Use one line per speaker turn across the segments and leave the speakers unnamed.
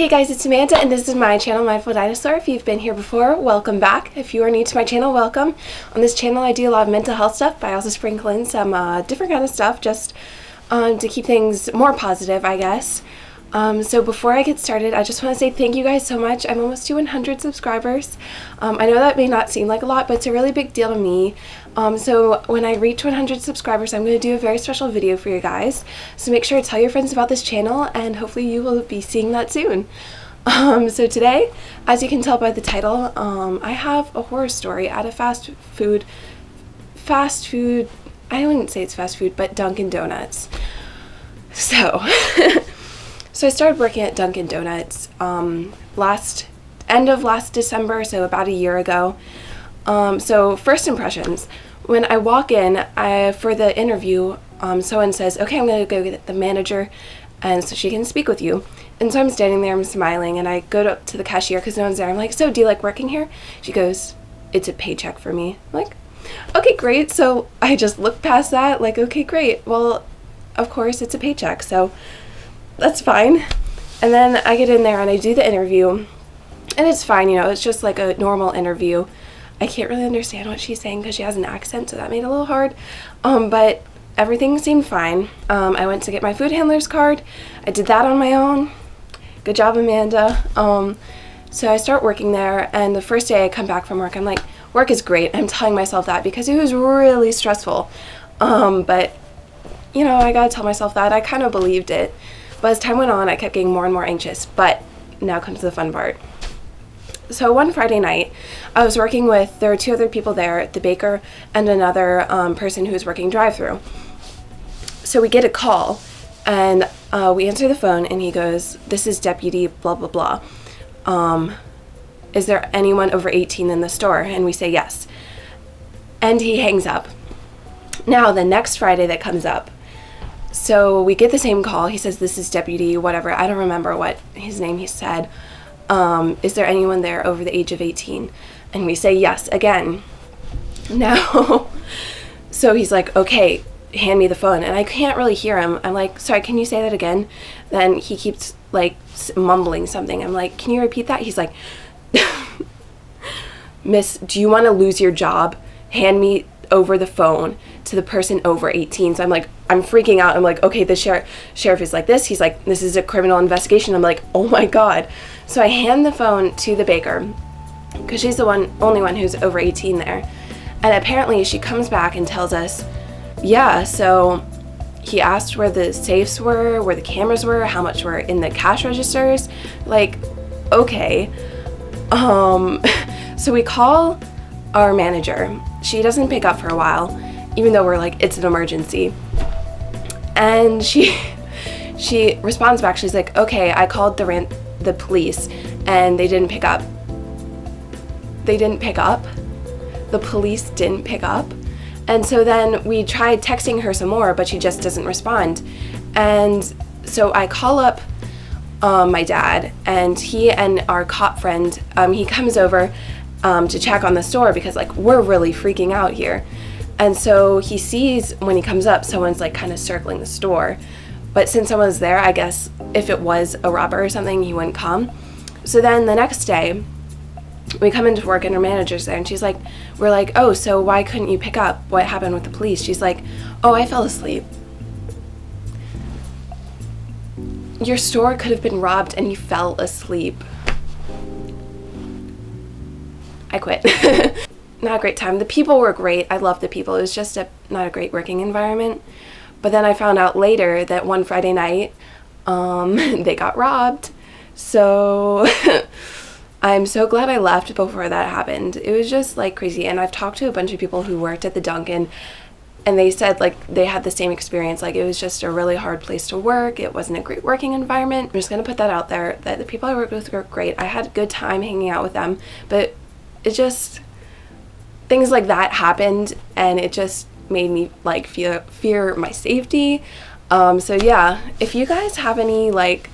Hey guys, it's Amanda and this is my channel, Mindful Dinosaur. If you've been here before, welcome back. If you are new to my channel, welcome. On this channel I do a lot of mental health stuff, but I also sprinkle in some different kind of stuff just to keep things more positive, I guess. So before I get started, I just want to say thank you guys so much. I'm almost to 100 subscribers. I know that may not seem like a lot, but it's a really big deal to me. So when I reach 100 subscribers, I'm going to do a very special video for you guys. So make sure to tell your friends about this channel, and hopefully you will be seeing that soon. So today, as you can tell by the title, I have a horror story at a fast food, I wouldn't say it's fast food, but Dunkin' Donuts. So... So I started working at Dunkin' Donuts end of last December, so about a year ago. So first impressions, when I walk in for the interview, someone says, okay, I'm going to go get the manager and so she can speak with you. And so I'm standing there, I'm smiling, and I go up to the cashier because no one's there. I'm like, so do you like working here? She goes, it's a paycheck for me. I'm like, okay, great. So I just look past that, like, okay, great. Well, of course it's a paycheck, so that's fine. And then I get in there and I do the interview, and it's fine, you know, it's just like a normal interview. I can't really understand what she's saying because she has an accent, so that made it a little hard. But everything seemed fine. I went to get my food handler's card. I did that on my own. Good job, Amanda. So I start working there, and the first day I come back from work, I'm like, work is great. I'm telling myself that because it was really stressful. But, you know, I gotta tell myself that. I kind of believed it. But as time went on, I kept getting more and more anxious. But now comes the fun part. So one Friday night, I was working with, there were two other people there, the baker and another person who was working drive-thru. So we get a call, and we answer the phone, and he goes, this is Deputy blah, blah, blah. Is there anyone over 18 in the store? And we say yes. And he hangs up. Now, the next Friday that comes up, so we get the same call. He says, this is Deputy whatever. I don't remember what his name he said. Is there anyone there over the age of 18? And we say yes again. Now, so he's like, okay, hand me the phone. And I can't really hear him. I'm like, sorry, can you say that again? Then he keeps like mumbling something. I'm like, can you repeat that? He's like, Miss, do you want to lose your job? Hand me over the phone to the person over 18. So I'm like, I'm freaking out. I'm like, okay, the sheriff is like this. He's like, this is a criminal investigation. I'm like, oh my God. So I hand the phone to the baker because she's the only one who's over 18 there. And apparently she comes back and tells us, yeah, so he asked where the safes were, where the cameras were, how much were in the cash registers. Like, okay. So we call our manager. She doesn't pick up for a while, even though we're like, it's an emergency. And she responds back. She's like, okay, I called the police and they didn't pick up. They didn't pick up? The police didn't pick up? And so then we tried texting her some more, but she just doesn't respond. And so I call up my dad, and he and our cop friend, he comes over to check on the store because like we're really freaking out here. And so he sees when he comes up, someone's like kind of circling the store. But since someone's there, I guess if it was a robber or something, he wouldn't come. So then the next day, we come into work and her manager's there, and she's like, we're like, oh, so why couldn't you pick up? What happened with the police? She's like, oh, I fell asleep. Your store could have been robbed and you fell asleep. I quit. Not a great time. The people were great. I loved the people. It was just not a great working environment. But then I found out later that one Friday night, they got robbed. So I'm so glad I left before that happened. It was just like crazy. And I've talked to a bunch of people who worked at the Dunkin', and they said like they had the same experience. Like it was just a really hard place to work. It wasn't a great working environment. I'm just going to put that out there, that the people I worked with were great. I had a good time hanging out with them, but it just, things like that happened, and it just made me like fear my safety. So yeah, if you guys have any like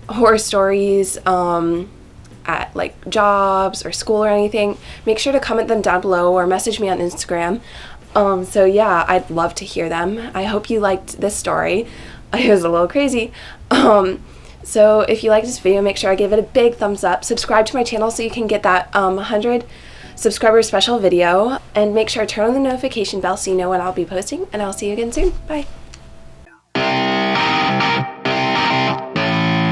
horror stories at like jobs or school or anything, make sure to comment them down below or message me on Instagram. So yeah, I'd love to hear them. I hope you liked this story. It was a little crazy. So if you like this video, make sure I give it a big thumbs up. Subscribe to my channel so you can get that 100 subscriber special video. And make sure to turn on the notification bell so you know when I'll be posting. And I'll see you again soon. Bye.